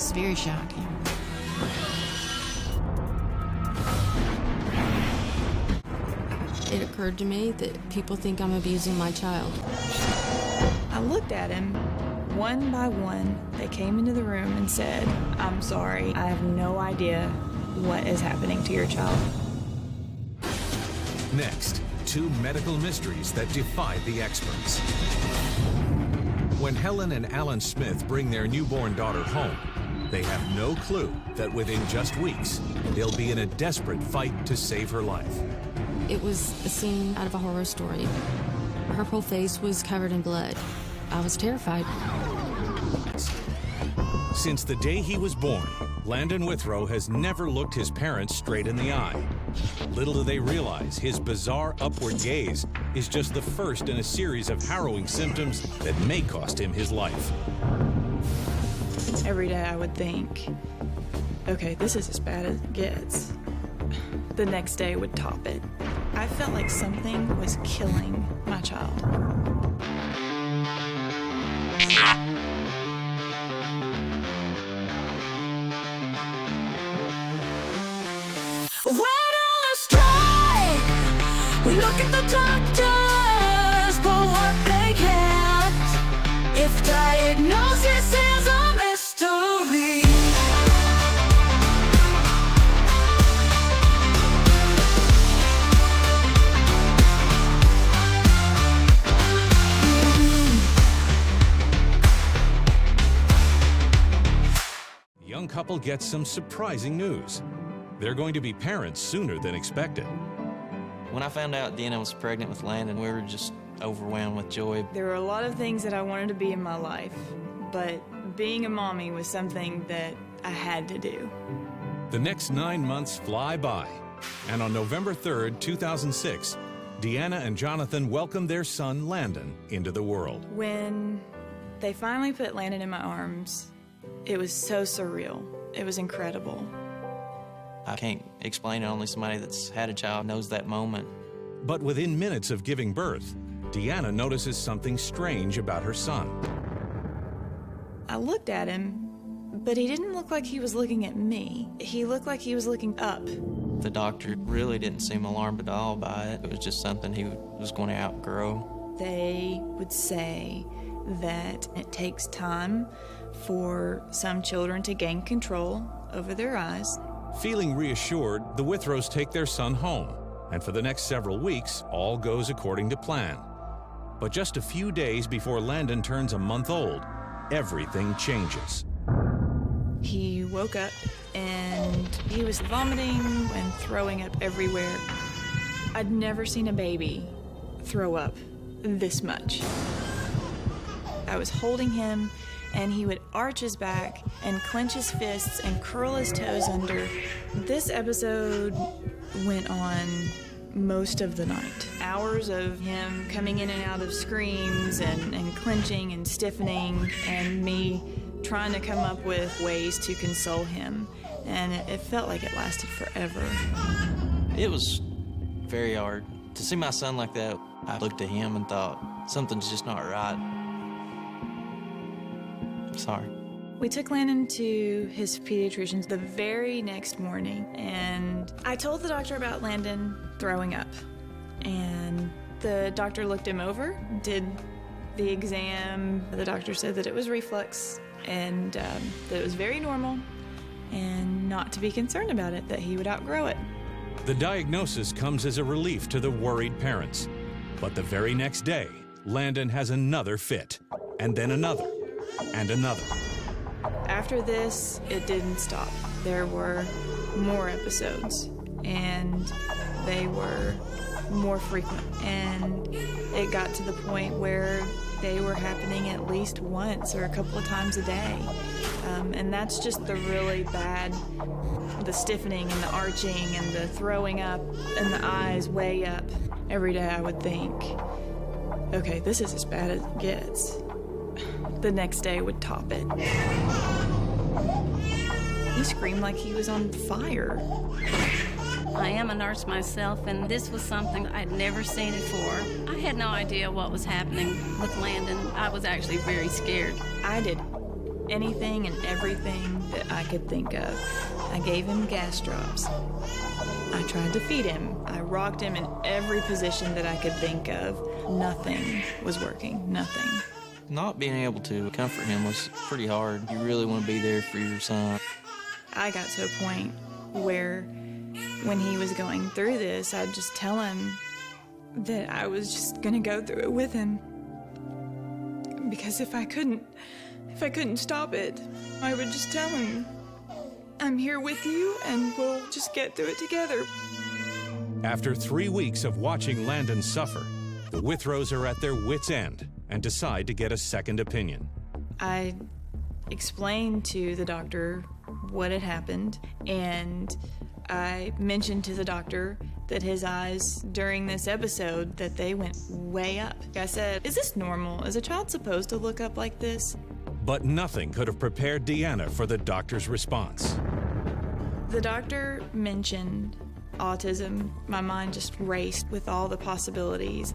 was very shocking. It occurred to me that people think I'm abusing my child. I looked at him. One by one, they came into the room and said, "I'm sorry, I have no idea what is happening to your child." Next, two medical mysteries that defy the experts. When Helen and Alan Smith bring their newborn daughter home, they have no clue that within just weeks, they'll be in a desperate fight to save her life. It was a scene out of a horror story. Her whole face was covered in blood. I was terrified. Since the day he was born, Landon Withrow has never looked his parents straight in the eye. Little do they realize his bizarre upward gaze is just the first in a series of harrowing symptoms that may cost him his life. Every day I would think, okay, this is as bad as it gets. The next day would top it. I felt like something was killing my child. When illness strike, we look at the doctors for what they can't. If diagnosis is a mystery, The young couple gets some surprising news. They're going to be parents sooner than expected. When I found out Deanna was pregnant with Landon, we were just overwhelmed with joy. There were a lot of things that I wanted to be in my life, but being a mommy was something that I had to do. The next 9 months fly by, and on November 3rd, 2006, Deanna and Jonathan welcomed their son, Landon, into the world. When they finally put Landon in my arms, it was so surreal. It was incredible. I can't explain it. Only somebody that's had a child knows that moment. But within minutes of giving birth, Deanna notices something strange about her son. I looked at him, but he didn't look like he was looking at me. He looked like he was looking up. The doctor really didn't seem alarmed at all by it. It was just something he was going to outgrow. They would say that it takes time for some children to gain control over their eyes. Feeling reassured, the Withrows take their son home, and for the next several weeks, all goes according to plan. But just a few days before Landon turns a month old, everything changes. He woke up and he was vomiting and throwing up everywhere. I'd never seen a baby throw up this much. I was holding him, and he would arch his back and clench his fists and curl his toes under. This episode went on most of the night. Hours of him coming in and out of screams and clenching and stiffening, and me trying to come up with ways to console him. And it felt like it lasted forever. It was very hard. To see my son like that, I looked at him and thought, something's just not right. Sorry. We took Landon to his pediatrician the very next morning, and I told the doctor about Landon throwing up. And the doctor looked him over, did the exam. The doctor said that it was reflux and that it was very normal and not to be concerned about it, that he would outgrow it. The diagnosis comes as a relief to the worried parents. But the very next day, Landon has another fit, and then another, and another. After this, it didn't stop. There were more episodes, and they were more frequent. And it got to the point where they were happening at least once or a couple of times a day. And that's just the really bad, the stiffening and the arching and the throwing up and the eyes way up. Every day I would think, okay, this is as bad as it gets. The next day would top it. He screamed like he was on fire. I am a nurse myself, and this was something I'd never seen before. I had no idea what was happening with Landon. I was actually very scared. I did. anything and everything that I could think of. I gave him gas drops. I tried to feed him. I rocked him in every position that I could think of. Nothing was working, nothing. Not being able to comfort him was pretty hard. You really want to be there for your son. I got to a point where when he was going through this, I'd just tell him that I was just gonna go through it with him. Because if I couldn't stop it, I would just tell him, I'm here with you and we'll just get through it together. After 3 weeks of watching Landon suffer, the Withrows are at their wits' end and decide to get a second opinion. I explained to the doctor what had happened, and I mentioned to the doctor that his eyes during this episode, that they went way up. I said, is this normal? Is a child supposed to look up like this? But nothing could have prepared Deanna for the doctor's response. The doctor mentioned autism. My mind just raced with all the possibilities.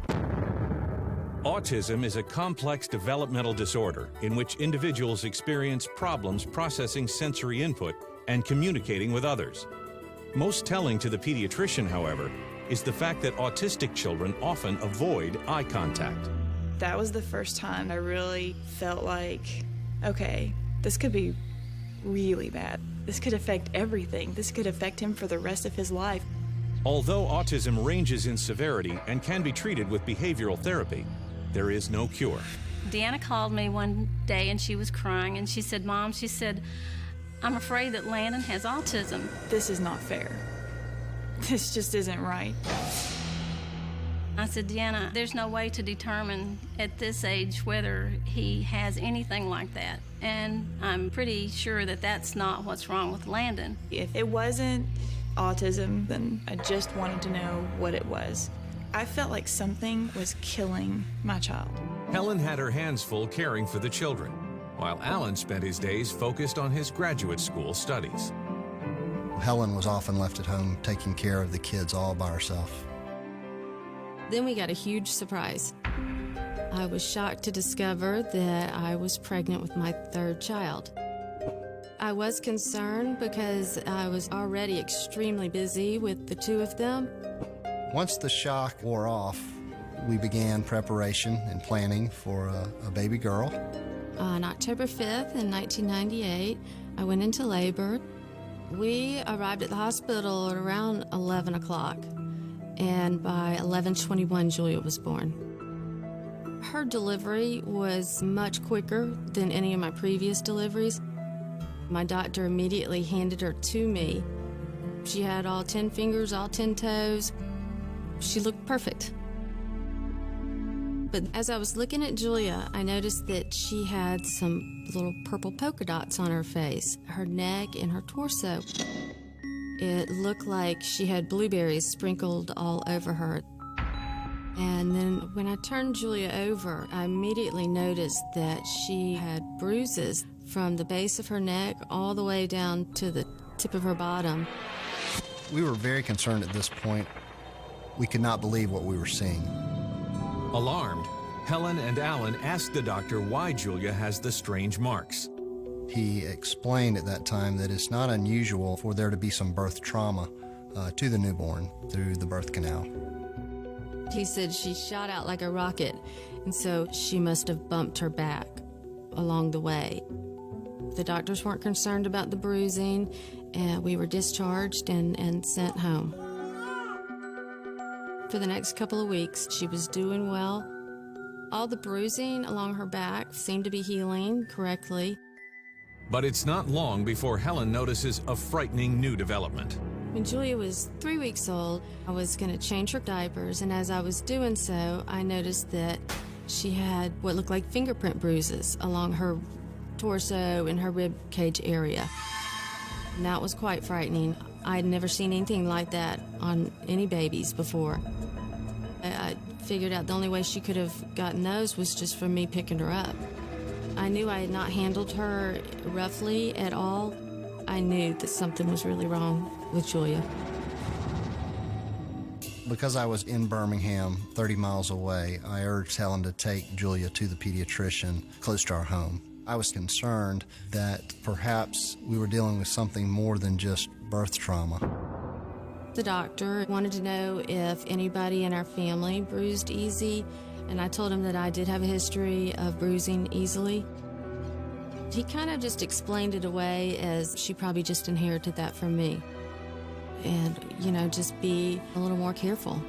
Autism is a complex developmental disorder in which individuals experience problems processing sensory input and communicating with others. Most telling to the pediatrician, however, is the fact that autistic children often avoid eye contact. That was the first time I really felt like, okay, this could be really bad. This could affect everything. This could affect him for the rest of his life. Although autism ranges in severity and can be treated with behavioral therapy, there is no cure. Deanna called me one day and she was crying and she said, Mom, she said, I'm afraid that Landon has autism. This is not fair. This just isn't right. I said, Deanna, there's no way to determine at this age whether he has anything like that. And I'm pretty sure that that's not what's wrong with Landon. If it wasn't autism, then I just wanted to know what it was. I felt like something was killing my child. Helen had her hands full caring for the children, while Alan spent his days focused on his graduate school studies. Helen was often left at home taking care of the kids all by herself. Then we got a huge surprise. I was shocked to discover that I was pregnant with my third child. I was concerned because I was already extremely busy with the two of them. Once the shock wore off, we began preparation and planning for a baby girl. On October 5th in 1998, I went into labor. We arrived at the hospital at around 11 o'clock, and by 11:21, Julia was born. Her delivery was much quicker than any of my previous deliveries. My doctor immediately handed her to me. She had all 10 fingers, all 10 toes. She looked perfect. But as I was looking at Julia, I noticed that she had some little purple polka dots on her face, her neck, and her torso. It looked like she had blueberries sprinkled all over her. And then when I turned Julia over, I immediately noticed that she had bruises from the base of her neck all the way down to the tip of her bottom. We were very concerned at this point. We could not believe what we were seeing. Alarmed, Helen and Alan asked the doctor why Julia has the strange marks. He explained at that time that it's not unusual for there to be some birth trauma to the newborn through the birth canal. He said she shot out like a rocket, and so she must have bumped her back along the way. The doctors weren't concerned about the bruising, and we were discharged and sent home. For the next couple of weeks, she was doing well. All the bruising along her back seemed to be healing correctly. But it's not long before Helen notices a frightening new development. When Julia was 3 weeks old, I was going to change her diapers, and as I was doing so, I noticed that she had what looked like fingerprint bruises along her torso and her rib cage area. And that was quite frightening. I'd never seen anything like that on any babies before. I figured out the only way she could have gotten those was just from me picking her up. I knew I had not handled her roughly at all. I knew that something was really wrong with Julia. Because I was in Birmingham, 30 miles away, I urged Helen to take Julia to the pediatrician close to our home. I was concerned that perhaps we were dealing with something more than just birth trauma. The doctor wanted to know if anybody in our family bruised easy, and I told him that I did have a history of bruising easily. He kind of just explained it away as she probably just inherited that from me. And, just be a little more careful.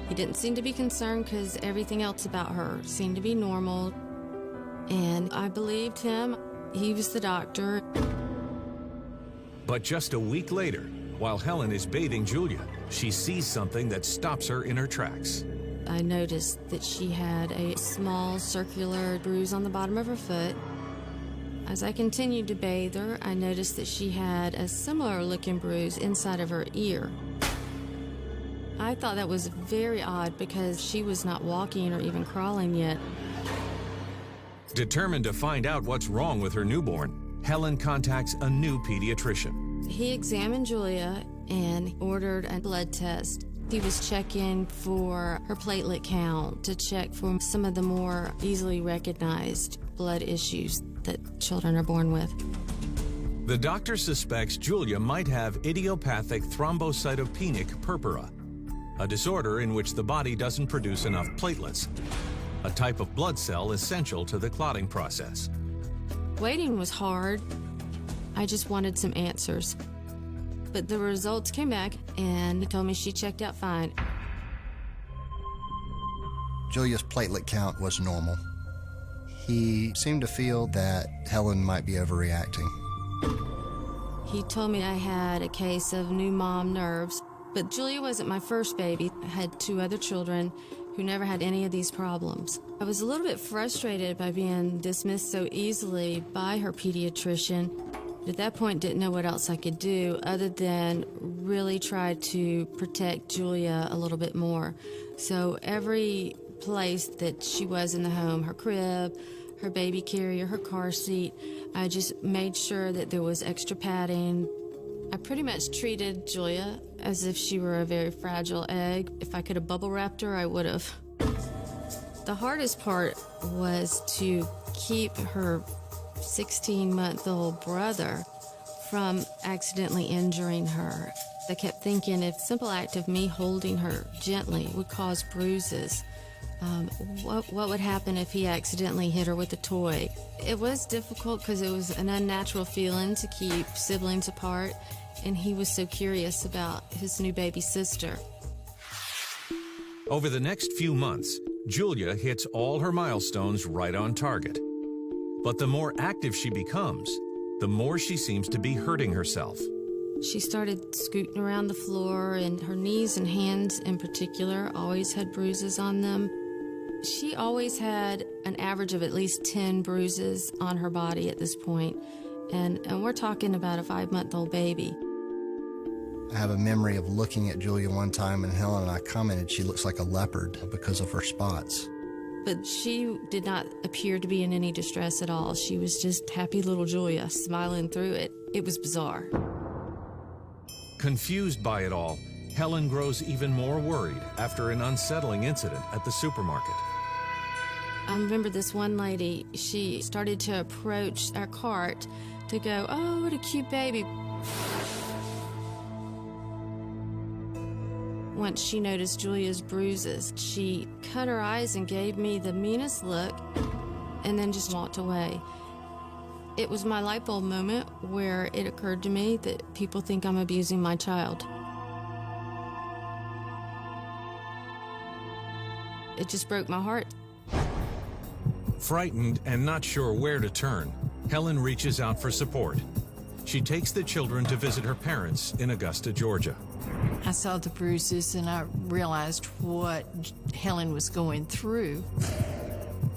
He didn't seem to be concerned because everything else about her seemed to be normal. And I believed him. He was the doctor. But just a week later, while Helen is bathing Julia, she sees something that stops her in her tracks. I noticed that she had a small circular bruise on the bottom of her foot. As I continued to bathe her, I noticed that she had a similar looking bruise inside of her ear. I thought that was very odd because she was not walking or even crawling yet. Determined to find out what's wrong with her newborn, Helen contacts a new pediatrician. He examined Julia and ordered a blood test. He was checking for her platelet count to check for some of the more easily recognized blood issues that children are born with. The doctor suspects Julia might have idiopathic thrombocytopenic purpura, a disorder in which the body doesn't produce enough platelets, a type of blood cell essential to the clotting process. Waiting was hard. I just wanted some answers. But the results came back, and he told me she checked out fine. Julia's platelet count was normal. He seemed to feel that Helen might be overreacting. He told me I had a case of new mom nerves, but Julia wasn't my first baby. I had 2 other children who never had any of these problems. I was a little bit frustrated by being dismissed so easily by her pediatrician. At that point, didn't know what else I could do other than really try to protect Julia a little bit more. So every place that she was in the home, her crib, her baby carrier, her car seat, I just made sure that there was extra padding. I pretty much treated Julia as if she were a very fragile egg. If I could have bubble wrapped her, I would have. The hardest part was to keep her 16-month-old brother from accidentally injuring her. I kept thinking if simple act of me holding her gently would cause bruises, what would happen if he accidentally hit her with a toy? It was difficult because it was an unnatural feeling to keep siblings apart, and he was so curious about his new baby sister. Over the next few months, Julia hits all her milestones right on target. But the more active she becomes, the more she seems to be hurting herself. She started scooting around the floor, and her knees and hands in particular always had bruises on them. She always had an average of at least 10 bruises on her body at this point, and we're talking about a 5-month-old baby. I have a memory of looking at Julia one time, and Helen and I commented she looks like a leopard because of her spots. But she did not appear to be in any distress at all. She was just happy little Julia, smiling through it. It was bizarre. Confused by it all, Helen grows even more worried after an unsettling incident at the supermarket. I remember this one lady, she started to approach our cart to go, "Oh, what a cute baby." Once she noticed Julia's bruises, she cut her eyes and gave me the meanest look and then just walked away. It was my light bulb moment where it occurred to me that people think I'm abusing my child. It just broke my heart. Frightened and not sure where to turn, Helen reaches out for support. She takes the children to visit her parents in Augusta, Georgia. I saw the bruises and I realized what Helen was going through.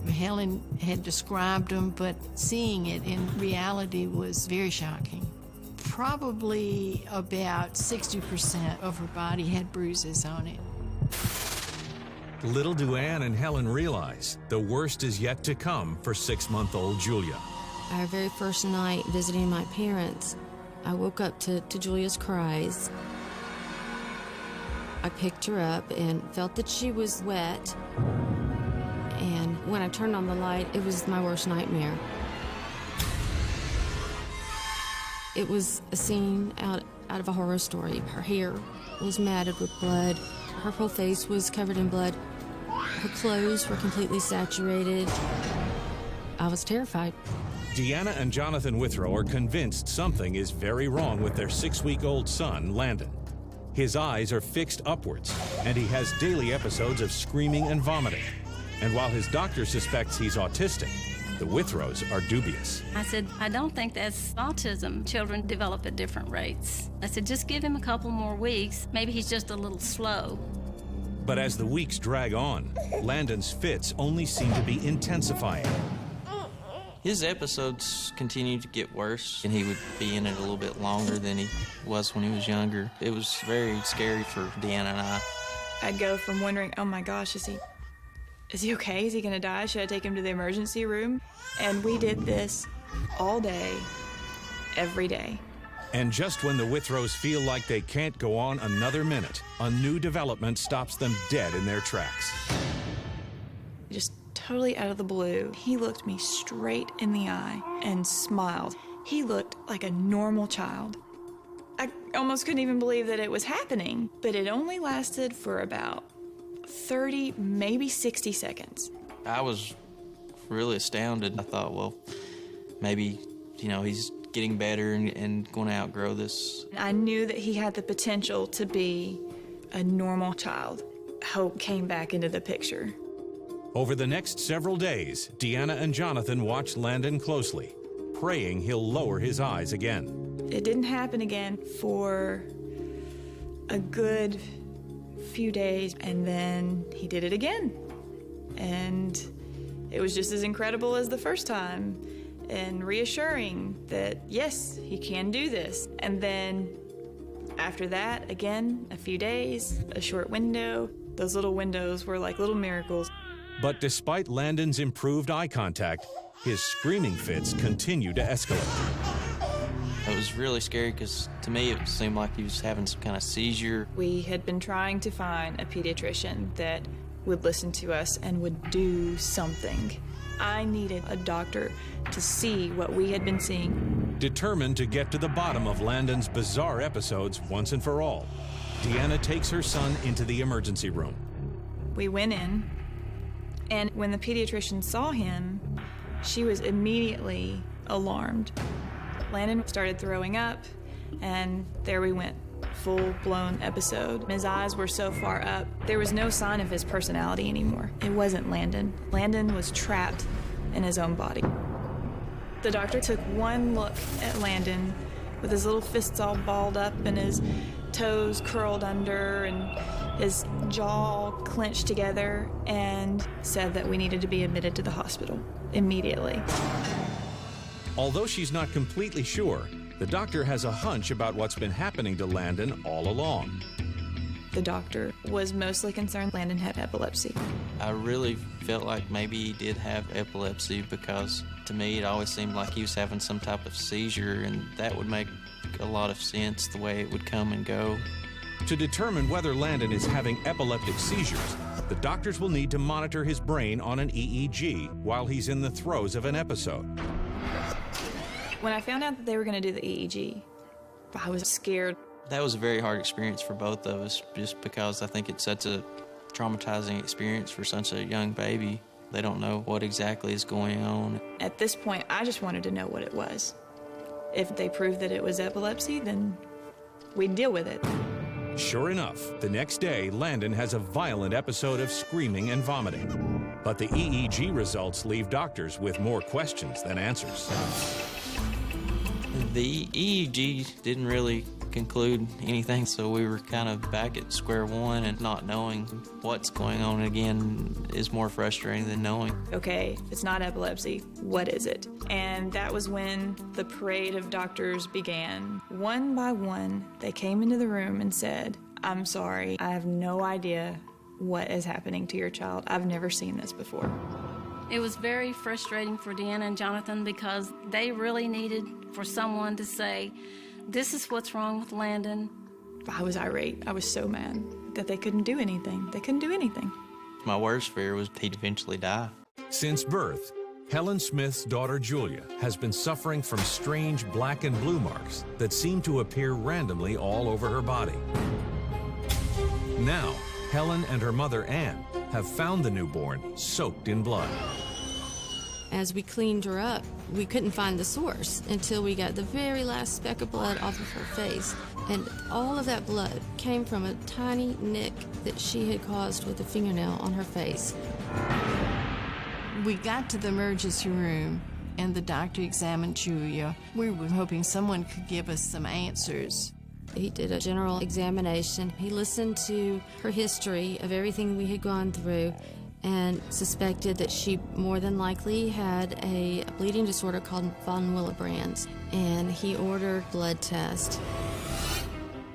Helen had described them, but seeing it in reality was very shocking. Probably about 60% of her body had bruises on it. Little do Anne and Helen realize the worst is yet to come for 6-month-old Julia. Our very first night visiting my parents, I woke up to Julia's cries. I picked her up and felt that she was wet. And When I turned on the light, it was my worst nightmare. It was a scene out of a horror story. Her hair was matted with blood. Her whole face was covered in blood. Her clothes were completely saturated. I was terrified. Deanna and Jonathan Withrow are convinced something is very wrong with their 6-week-old son, Landon. His eyes are fixed upwards, and he has daily episodes of screaming and vomiting. And while his doctor suspects he's autistic, the Withrows are dubious. I said, I don't think that's autism. Children develop at different rates. I said, just give him a couple more weeks. Maybe he's just a little slow. But as the weeks drag on, Landon's fits only seem to be intensifying. His episodes continued to get worse, and he would be in it a little bit longer than he was when he was younger. It was very scary for Deanna and I. I'd go from wondering, oh my gosh, is he okay? Is he gonna die? Should I take him to the emergency room? And we did this all day, every day. And just when the Withrows feel like they can't go on another minute, a new development stops them dead in their tracks. Just totally out of the blue, he looked me straight in the eye and smiled. He looked like a normal child. I almost couldn't even believe that it was happening, but it only lasted for about 30, maybe 60 seconds. I was really astounded. I thought, well, maybe, he's getting better and going to outgrow this. I knew that he had the potential to be a normal child. Hope came back into the picture. Over the next several days, Deanna and Jonathan watch Landon closely, praying he'll lower his eyes again. It didn't happen again for a good few days, and then he did it again. And it was just as incredible as the first time, and reassuring that, yes, he can do this. And then after that, again, a few days, a short window. Those little windows were like little miracles. But despite Landon's improved eye contact, his screaming fits continue to escalate. It was really scary because to me it seemed like he was having some kind of seizure. We had been trying to find a pediatrician that would listen to us and would do something. I needed a doctor to see what we had been seeing. Determined to get to the bottom of Landon's bizarre episodes once and for all, Deanna takes her son into the emergency room. We went in, and when the pediatrician saw him, she was immediately alarmed. Landon started throwing up, and there we went. Full-blown episode. His eyes were so far up, there was no sign of his personality anymore. It wasn't Landon. Landon was trapped in his own body. The doctor took one look at Landon with his little fists all balled up and his toes curled under and his jaw clenched together, and said that we needed to be admitted to the hospital immediately. Although she's not completely sure, the doctor has a hunch about what's been happening to Landon all along. The doctor was mostly concerned Landon had epilepsy. I really felt like maybe he did have epilepsy because to me it always seemed like he was having some type of seizure, and that would make a lot of sense the way it would come and go. To determine whether Landon is having epileptic seizures, the doctors will need to monitor his brain on an EEG while he's in the throes of an episode. When I found out that they were going to do the EEG, I was scared. That was a very hard experience for both of us, just because I think it's such a traumatizing experience for such a young baby. They don't know what exactly is going on. At this point, I just wanted to know what it was. If they proved that it was epilepsy, then we'd deal with it. Sure enough, the next day, Landon has a violent episode of screaming and vomiting. But the EEG results leave doctors with more questions than answers. The EEG didn't really conclude anything, so we were kind of back at square one, and not knowing what's going on again is more frustrating than knowing. Okay, it's not epilepsy. What is it? And that was when the parade of doctors began. One by one, they came into the room and said, "I'm sorry, I have no idea what is happening to your child. I've never seen this before." It was very frustrating for Deanna and Jonathan because they really needed for someone to say, this is what's wrong with Landon. I was irate. I was so mad that they couldn't do anything. They couldn't do anything. My worst fear was he'd eventually die. Since birth, Helen Smith's daughter Julia has been suffering from strange black and blue marks that seem to appear randomly all over her body. Now, Helen and her mother Ann have found the newborn soaked in blood. As we cleaned her up, we couldn't find the source until we got the very last speck of blood off of her face. And all of that blood came from a tiny nick that she had caused with a fingernail on her face. We got to the emergency room, and the doctor examined Julia. We were hoping someone could give us some answers. He did a general examination. He listened to her history of everything we had gone through and suspected that she more than likely had a bleeding disorder called von Willebrand's, and he ordered blood tests.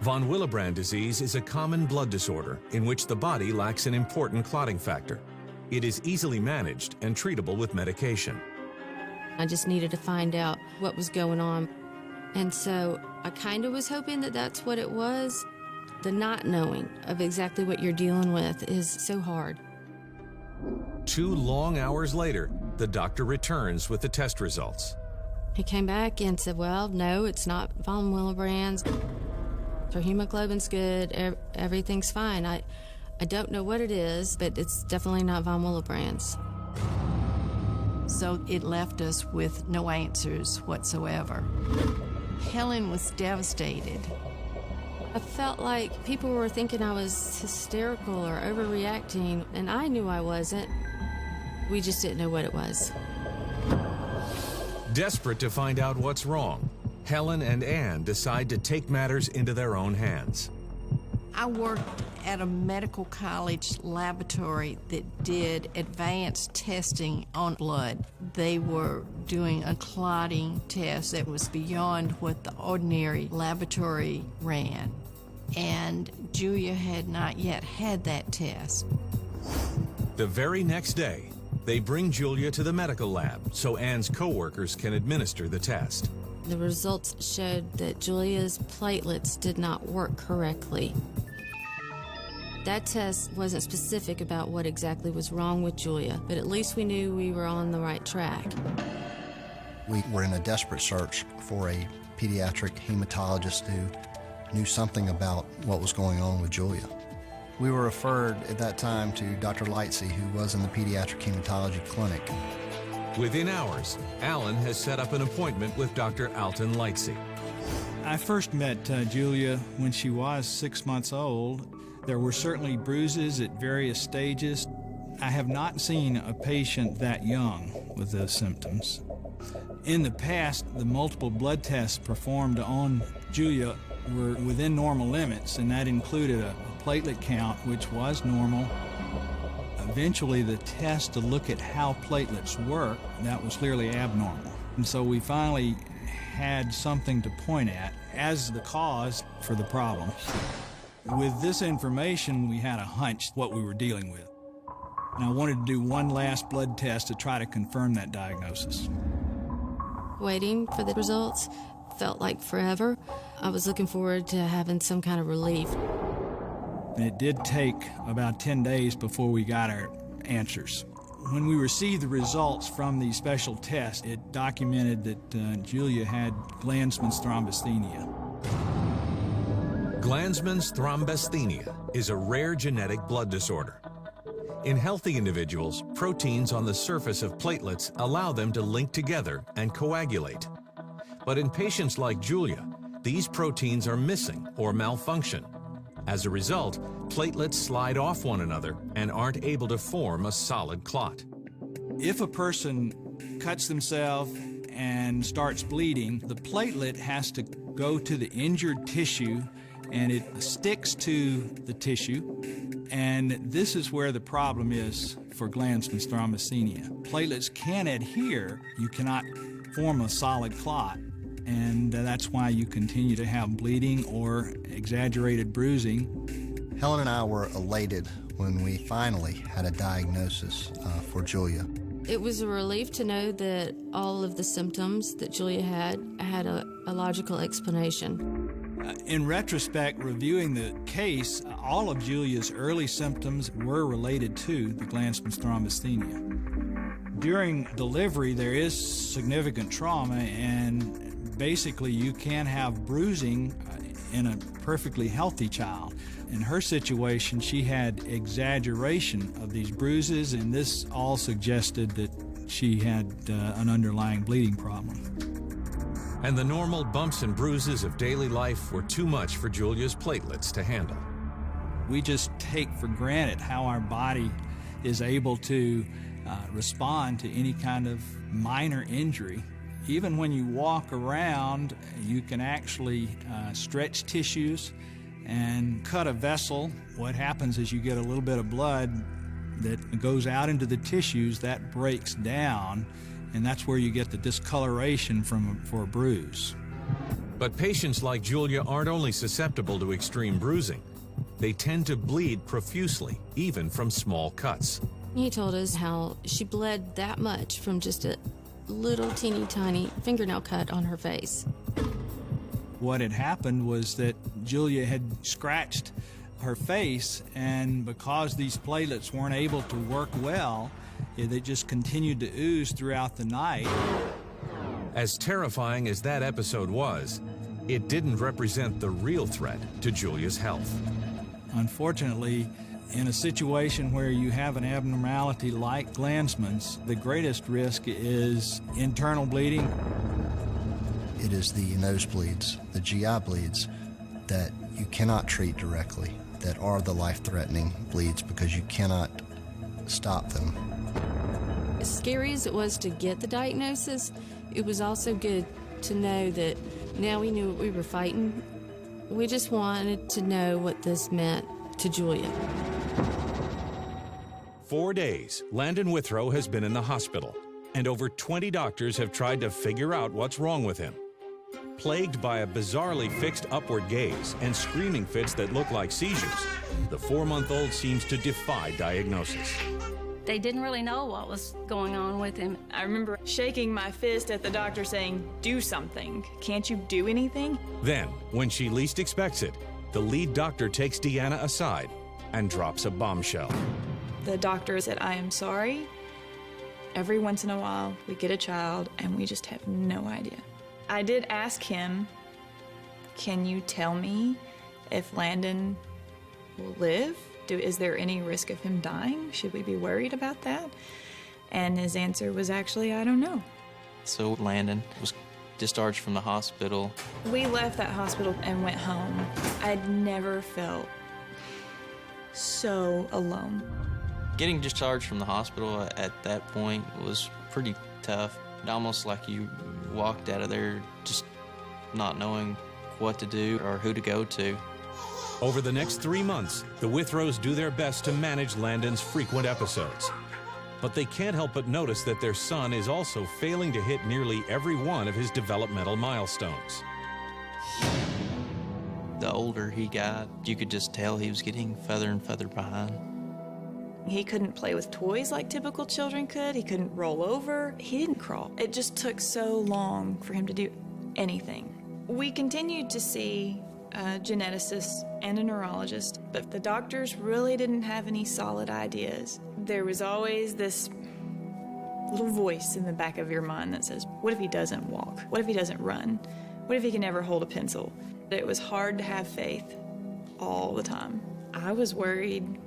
Von Willebrand disease is a common blood disorder in which the body lacks an important clotting factor. It is easily managed and treatable with medication. I just needed to find out what was going on. And so I kind of was hoping that that's what it was. The not knowing of exactly what you're dealing with is so hard. 2 long hours later, the doctor returns with the test results. He came back and said, well, no, it's not von Willebrand's. Her hemoglobin's good, everything's fine. I don't know what it is, but it's definitely not von Willebrand's. So it left us with no answers whatsoever. Helen was devastated. I felt like people were thinking I was hysterical or overreacting, and I knew I wasn't. We just didn't know what it was. Desperate to find out what's wrong, Helen and Ann decide to take matters into their own hands. I worked at a medical college laboratory that did advanced testing on blood. They were doing a clotting test that was beyond what the ordinary laboratory ran. And Julia had not yet had that test. The very next day, they bring Julia to the medical lab so Ann's coworkers can administer the test. The results showed that Julia's platelets did not work correctly. That test wasn't specific about what exactly was wrong with Julia, but at least we knew we were on the right track. We were in a desperate search for a pediatric hematologist who knew something about what was going on with Julia. We were referred at that time to Dr. Lightsey, who was in the pediatric hematology clinic. Within hours, Alan has set up an appointment with Dr. Alton Lightsey. I first met Julia when she was 6 months old. There were certainly bruises at various stages. I have not seen a patient that young with those symptoms. In the past, the multiple blood tests performed on Julia were within normal limits, and that included a platelet count, which was normal. Eventually, the test to look at how platelets work, that was clearly abnormal. And so we finally had something to point at as the cause for the problem. With this information, we had a hunch what we were dealing with. And I wanted to do one last blood test to try to confirm that diagnosis. Waiting for the results felt like forever. I was looking forward to having some kind of relief. And it did take about 10 days before we got our answers. When we received the results from the special test, it documented that Julia had Glanzmann's thrombasthenia. Glanzmann's thrombasthenia is a rare genetic blood disorder. In healthy individuals, proteins on the surface of platelets allow them to link together and coagulate. But in patients like Julia, these proteins are missing or malfunction. As a result, platelets slide off one another and aren't able to form a solid clot. If a person cuts themselves and starts bleeding, the platelet has to go to the injured tissue and it sticks to the tissue. And this is where the problem is for Glanzmann's thrombasthenia. Platelets can adhere, you cannot form a solid clot. And that's why you continue to have bleeding or exaggerated bruising. Helen and I were elated when we finally had a diagnosis for Julia. It was a relief to know that all of the symptoms that Julia had a logical explanation. In retrospect, reviewing the case, all of Julia's early symptoms were related to the Glanzmann's thrombasthenia. During delivery, there is significant trauma, and basically you can have bruising in a perfectly healthy child. In her situation, she had exaggeration of these bruises, and this all suggested that she had an underlying bleeding problem. And the normal bumps and bruises of daily life were too much for Julia's platelets to handle. We just take for granted how our body is able to respond to any kind of minor injury. Even when you walk around, you can actually stretch tissues and cut a vessel. What happens is you get a little bit of blood that goes out into the tissues, that breaks down, and that's where you get the discoloration for a bruise. But patients like Julia aren't only susceptible to extreme bruising. They tend to bleed profusely, even from small cuts. He told us how she bled that much from just a little teeny tiny fingernail cut on her face. What had happened was that Julia had scratched her face, and because these platelets weren't able to work well, they just continued to ooze throughout the night. As terrifying as that episode was, it didn't represent the real threat to Julia's health. Unfortunately, in a situation where you have an abnormality like Glanzmann's, the greatest risk is internal bleeding. It is the nosebleeds, the GI bleeds, that you cannot treat directly, that are the life-threatening bleeds because you cannot stop them. As scary as it was to get the diagnosis, it was also good to know that now we knew what we were fighting. We just wanted to know what this meant to Julia. 4 days, Landon Withrow has been in the hospital, and over 20 doctors have tried to figure out what's wrong with him. Plagued by a bizarrely fixed upward gaze and screaming fits that look like seizures, the 4-month-old seems to defy diagnosis. They didn't really know what was going on with him. I remember shaking my fist at the doctor saying, "Do something. Can't you do anything?" Then, when she least expects it, the lead doctor takes Deanna aside and drops a bombshell. The doctor said, "I am sorry. Every once in a while, we get a child and we just have no idea." I did ask him, "Can you tell me if Landon will live? Is there any risk of him dying? Should we be worried about that?" And his answer was actually, "I don't know." So Landon was discharged from the hospital. We left that hospital and went home. I'd never felt so alone. Getting discharged from the hospital at that point was pretty tough. Almost like you walked out of there just not knowing what to do or who to go to. Over the next 3 months, the Withrows do their best to manage Landon's frequent episodes. But they can't help but notice that their son is also failing to hit nearly every one of his developmental milestones. The older he got, you could just tell he was getting further and further behind. He couldn't play with toys like typical children could. He couldn't roll over. He didn't crawl. It just took so long for him to do anything. We continued to see a geneticist and a neurologist, but the doctors really didn't have any solid ideas. There was always this little voice in the back of your mind that says, what if he doesn't walk? What if he doesn't run? What if he can never hold a pencil? It was hard to have faith all the time. I was worried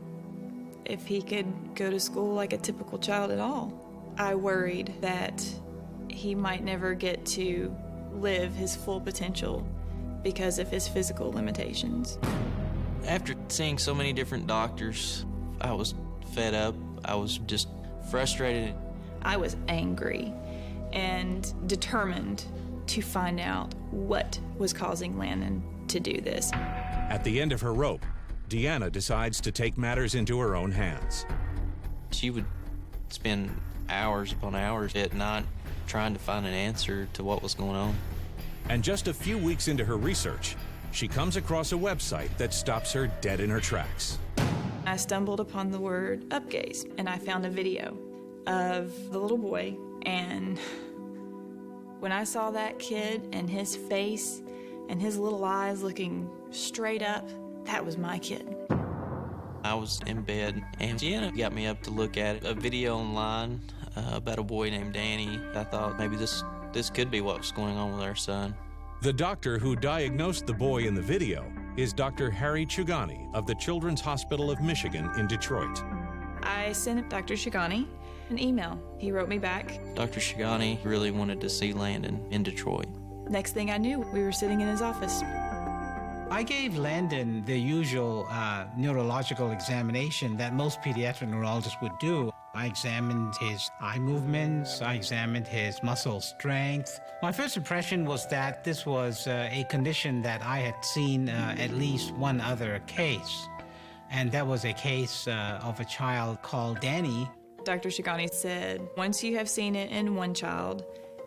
if he could go to school like a typical child at all. I worried that he might never get to live his full potential because of his physical limitations. After seeing so many different doctors, I was fed up. I was just frustrated. I was angry and determined to find out what was causing Landon to do this. At the end of her rope, Deanna decides to take matters into her own hands. She would spend hours upon hours at night trying to find an answer to what was going on. And just a few weeks into her research, she comes across a website that stops her dead in her tracks. I stumbled upon the word upgaze, and I found a video of the little boy, and when I saw that kid and his face and his little eyes looking straight up, that was my kid. I was in bed, and Deanna got me up to look at a video online about a boy named Danny. I thought maybe this could be what was going on with our son. The doctor who diagnosed the boy in the video is Dr. Harry Chugani of the Children's Hospital of Michigan in Detroit. I sent Dr. Shigani an email. He wrote me back. Dr. Shigani really wanted to see Landon in Detroit. Next thing I knew, we were sitting in his office. I gave Landon the usual neurological examination that most pediatric neurologists would do. I examined his eye movements, I examined his muscle strength. My first impression was that this was a condition that I had seen at least one other case. And that was a case of a child called Danny. Dr. Shigani said, once you have seen it in one child,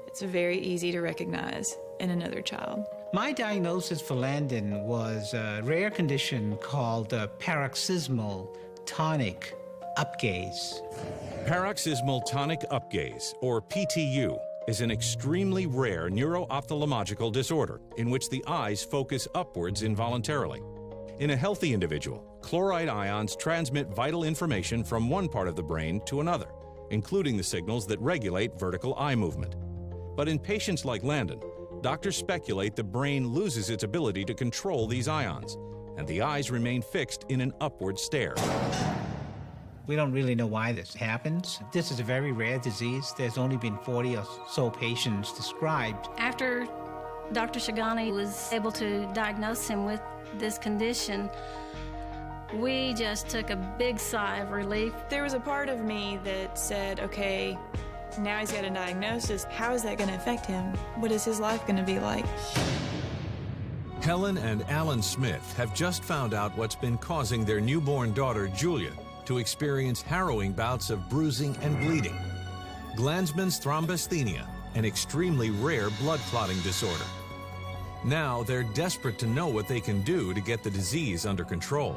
it's very easy to recognize in another child. My diagnosis for Landon was a rare condition called paroxysmal tonic upgaze. Paroxysmal tonic upgaze, or PTU, is an extremely rare neuro-ophthalmological disorder in which the eyes focus upwards involuntarily. In a healthy individual, chloride ions transmit vital information from one part of the brain to another, including the signals that regulate vertical eye movement. But in patients like Landon, doctors speculate the brain loses its ability to control these ions, and the eyes remain fixed in an upward stare. We don't really know why this happens. This is a very rare disease. There's only been 40 or so patients described. After Dr. Shigani was able to diagnose him with this condition, we just took a big sigh of relief. There was a part of me that said, okay, now he's got a diagnosis. How is that going to affect him? What is his life going to be like? Helen and Alan Smith have just found out what's been causing their newborn daughter, Julia, to experience harrowing bouts of bruising and bleeding. Glanzmann's thrombocythemia, an extremely rare blood clotting disorder. Now they're desperate to know what they can do to get the disease under control.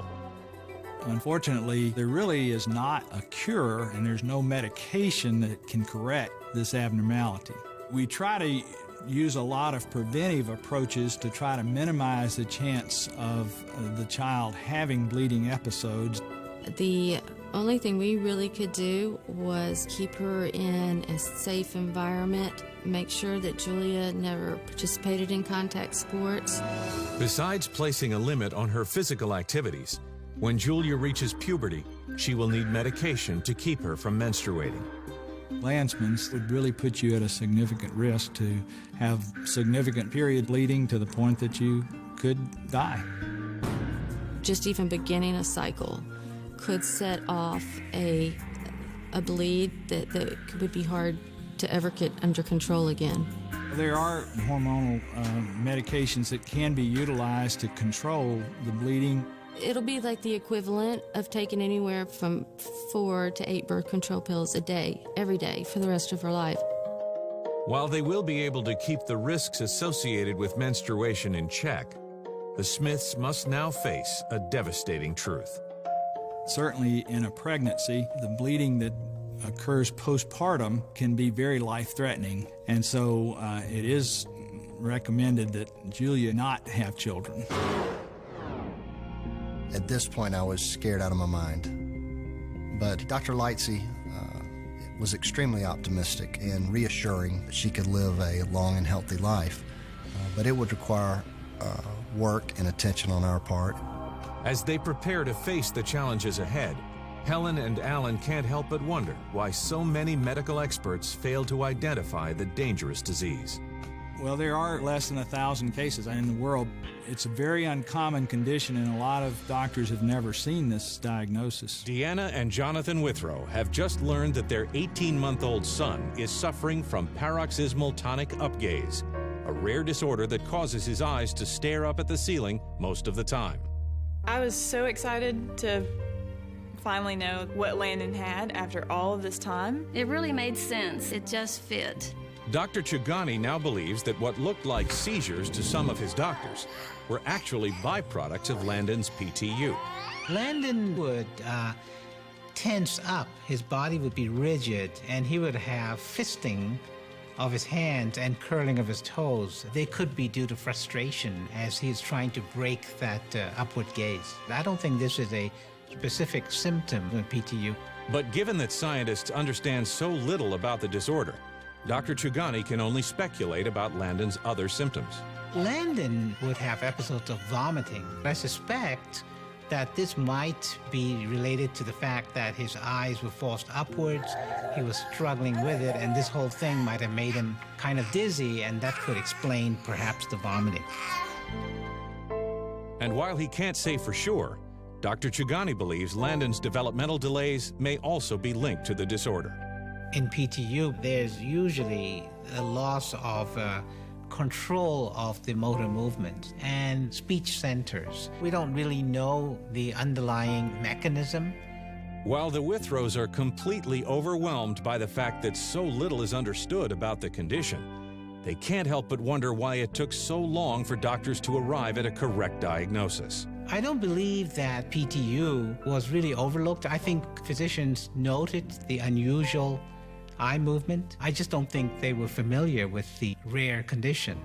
Unfortunately, there really is not a cure, and there's no medication that can correct this abnormality. We try to use a lot of preventive approaches to try to minimize the chance of the child having bleeding episodes. The only thing we really could do was keep her in a safe environment, make sure that Julia never participated in contact sports. Besides placing a limit on her physical activities, when Julia reaches puberty, she will need medication to keep her from menstruating. Glanzmann's would really put you at a significant risk to have significant period bleeding to the point that you could die. Just even beginning a cycle could set off a bleed that would be hard to ever get under control again. There are hormonal medications that can be utilized to control the bleeding. It'll be like the equivalent of taking anywhere from 4 to 8 birth control pills a day, every day, for the rest of her life. While they will be able to keep the risks associated with menstruation in check, the Smiths must now face a devastating truth. Certainly in a pregnancy, the bleeding that occurs postpartum can be very life-threatening, and so it is recommended that Julia not have children. At this point, I was scared out of my mind. But Dr. Lightsey was extremely optimistic and reassuring that she could live a long and healthy life. But it would require work and attention on our part. As they prepare to face the challenges ahead, Helen and Alan can't help but wonder why so many medical experts fail to identify the dangerous disease. Well, there are less than 1,000 cases in the world. It's a very uncommon condition, and a lot of doctors have never seen this diagnosis. Deanna and Jonathan Withrow have just learned that their 18-month-old son is suffering from paroxysmal tonic upgaze, a rare disorder that causes his eyes to stare up at the ceiling most of the time. I was so excited to finally know what Landon had after all of this time. It really made sense. It just fit. Dr. Chugani now believes that what looked like seizures to some of his doctors were actually byproducts of Landon's PTU. Landon would tense up. His body would be rigid, and he would have fisting of his hands and curling of his toes. They could be due to frustration as he's trying to break that upward gaze. I don't think this is a specific symptom of PTU. But given that scientists understand so little about the disorder, Dr. Chugani can only speculate about Landon's other symptoms. Landon would have episodes of vomiting. I suspect that this might be related to the fact that his eyes were forced upwards, he was struggling with it, and this whole thing might have made him kind of dizzy, and that could explain perhaps the vomiting. And while he can't say for sure, Dr. Chugani believes Landon's developmental delays may also be linked to the disorder. In PTU, there's usually a loss of control of the motor movement and speech centers. We don't really know the underlying mechanism. While the Withrows are completely overwhelmed by the fact that so little is understood about the condition, they can't help but wonder why it took so long for doctors to arrive at a correct diagnosis. I don't believe that PTU was really overlooked. I think physicians noted the unusual eye movement. I just don't think they were familiar with the rare condition.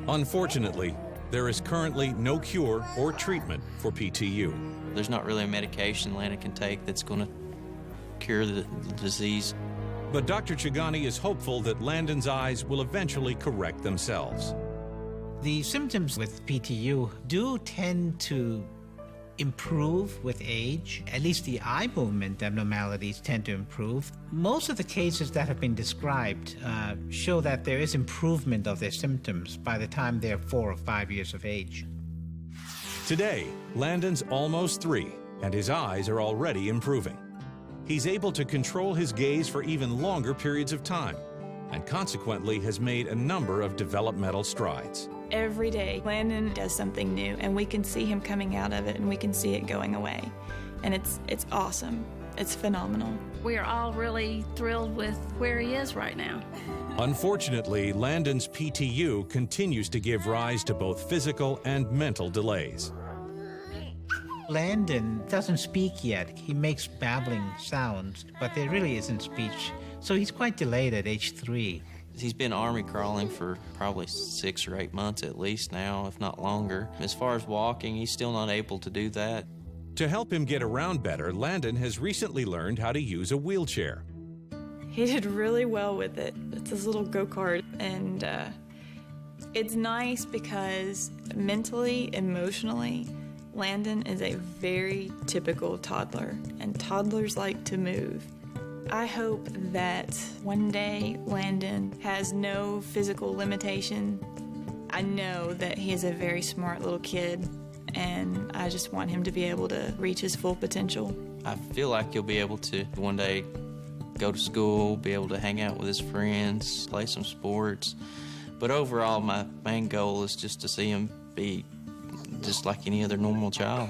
Unfortunately, there is currently no cure or treatment for PTU. There's not really a medication Landon can take that's going to cure the disease. But Dr. Chugani is hopeful that Landon's eyes will eventually correct themselves. The symptoms with PTU do tend to improve with age. At least the eye movement abnormalities tend to improve. Most of the cases that have been described show that there is improvement of their symptoms by the time they're 4 or 5 years of age. Today, Landon's almost 3, and his eyes are already improving. He's able to control his gaze for even longer periods of time, and consequently has made a number of developmental strides. Every day, Landon does something new, and we can see him coming out of it, and we can see it going away. And it's awesome. It's phenomenal. We are all really thrilled with where he is right now. Unfortunately, Landon's PTU continues to give rise to both physical and mental delays. Landon doesn't speak yet. He makes babbling sounds, but there really isn't speech. So he's quite delayed at age 3. He's been army crawling for probably 6 or 8 months at least now, if not longer. As far as walking, he's still not able to do that. To help him get around better, Landon has recently learned how to use a wheelchair. He did really well with it. It's his little go-kart, and it's nice because mentally, emotionally, Landon is a very typical toddler, and toddlers like to move. I hope that one day Landon has no physical limitation. I know that he is a very smart little kid, and I just want him to be able to reach his full potential. I feel like he'll be able to one day go to school, be able to hang out with his friends, play some sports. But overall, my main goal is just to see him be just like any other normal child.